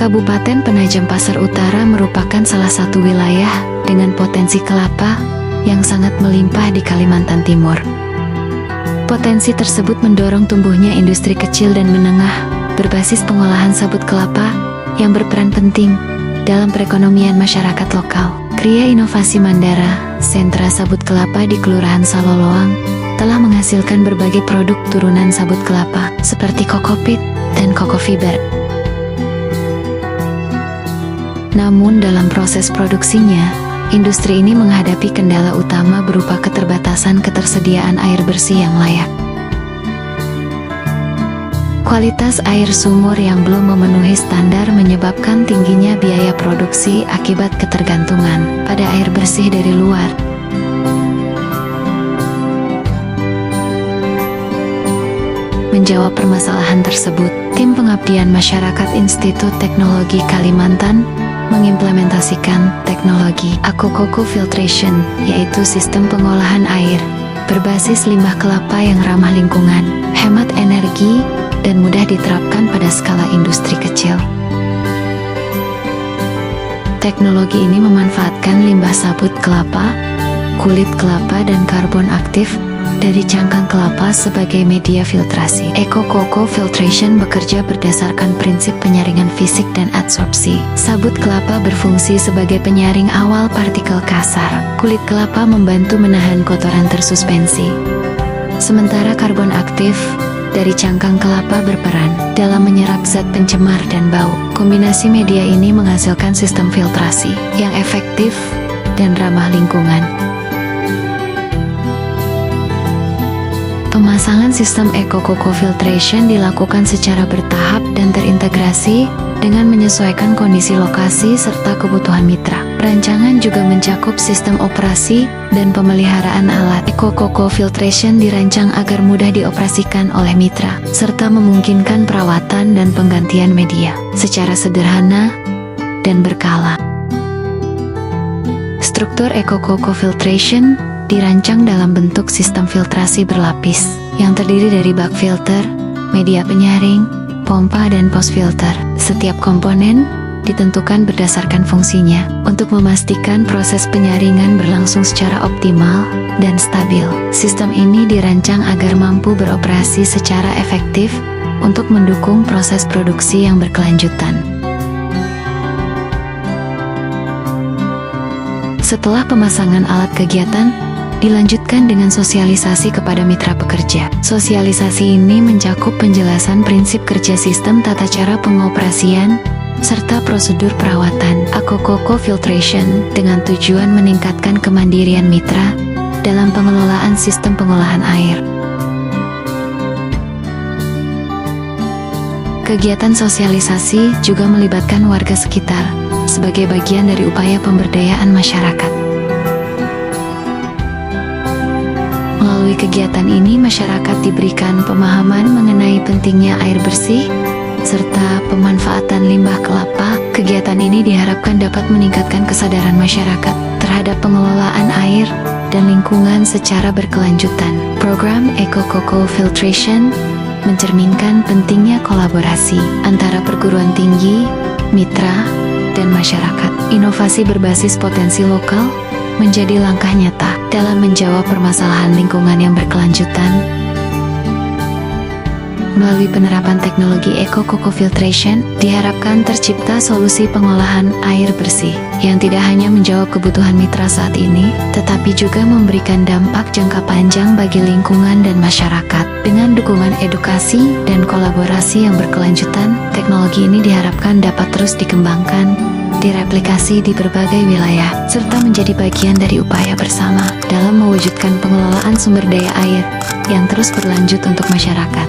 Kabupaten Penajam Pasar Utara merupakan salah satu wilayah dengan potensi kelapa yang sangat melimpah di Kalimantan Timur. Potensi tersebut mendorong tumbuhnya industri kecil dan menengah berbasis pengolahan sabut kelapa yang berperan penting dalam perekonomian masyarakat lokal. Kria Inovasi Mandara, sentra sabut kelapa di Kelurahan Saloloang, telah menghasilkan berbagai produk turunan sabut kelapa seperti kokopit dan kokofiber. Namun dalam proses produksinya, industri ini menghadapi kendala utama berupa keterbatasan ketersediaan air bersih yang layak. Kualitas air sumur yang belum memenuhi standar menyebabkan tingginya biaya produksi akibat ketergantungan pada air bersih dari luar. Menjawab permasalahan tersebut, tim pengabdian masyarakat Institut Teknologi Kalimantan mengimplementasikan teknologi Aquacoco Filtration, yaitu sistem pengolahan air berbasis limbah kelapa yang ramah lingkungan, hemat energi, dan mudah diterapkan pada skala industri kecil. Teknologi ini memanfaatkan limbah sabut kelapa, kulit kelapa, dan karbon aktif dari cangkang kelapa sebagai media filtrasi. Aquacoco Filtration bekerja berdasarkan prinsip penyaringan fisik dan adsorpsi. Sabut kelapa berfungsi sebagai penyaring awal partikel kasar. Kulit kelapa membantu menahan kotoran tersuspensi. Sementara karbon aktif dari cangkang kelapa berperan dalam menyerap zat pencemar dan bau. Kombinasi media ini menghasilkan sistem filtrasi yang efektif dan ramah lingkungan. Pemasangan sistem Aquacoco Filtration dilakukan secara bertahap dan terintegrasi dengan menyesuaikan kondisi lokasi serta kebutuhan mitra. Rancangan juga mencakup sistem operasi dan pemeliharaan alat. Aquacoco Filtration dirancang agar mudah dioperasikan oleh mitra, serta memungkinkan perawatan dan penggantian media secara sederhana dan berkala. Struktur Aquacoco Filtration dirancang dalam bentuk sistem filtrasi berlapis yang terdiri dari bak filter, media penyaring, pompa, dan post filter. Setiap komponen ditentukan berdasarkan fungsinya untuk memastikan proses penyaringan berlangsung secara optimal dan stabil. Sistem ini dirancang agar mampu beroperasi secara efektif untuk mendukung proses produksi yang berkelanjutan. Setelah pemasangan alat kegiatan, dilanjutkan dengan sosialisasi kepada mitra pekerja. Sosialisasi ini mencakup penjelasan prinsip kerja sistem, tata cara pengoperasian, serta prosedur perawatan Aquacoco Filtration dengan tujuan meningkatkan kemandirian mitra dalam pengelolaan sistem pengolahan air. Kegiatan sosialisasi juga melibatkan warga sekitar sebagai bagian dari upaya pemberdayaan masyarakat. Melalui kegiatan ini, masyarakat diberikan pemahaman mengenai pentingnya air bersih serta pemanfaatan limbah kelapa. Kegiatan ini diharapkan dapat meningkatkan kesadaran masyarakat terhadap pengelolaan air dan lingkungan secara berkelanjutan. Program Aquacoco Filtration mencerminkan pentingnya kolaborasi antara perguruan tinggi, mitra, dan masyarakat. Inovasi berbasis potensi lokal menjadi langkah nyata dalam menjawab permasalahan lingkungan yang berkelanjutan. Melalui penerapan teknologi Aquacoco Filtration, diharapkan tercipta solusi pengolahan air bersih yang tidak hanya menjawab kebutuhan mitra saat ini, tetapi juga memberikan dampak jangka panjang bagi lingkungan dan masyarakat. Dengan dukungan edukasi dan kolaborasi yang berkelanjutan, teknologi ini diharapkan dapat terus dikembangkan, direplikasi di berbagai wilayah, serta menjadi bagian dari upaya bersama dalam mewujudkan pengelolaan sumber daya air yang terus berlanjut untuk masyarakat.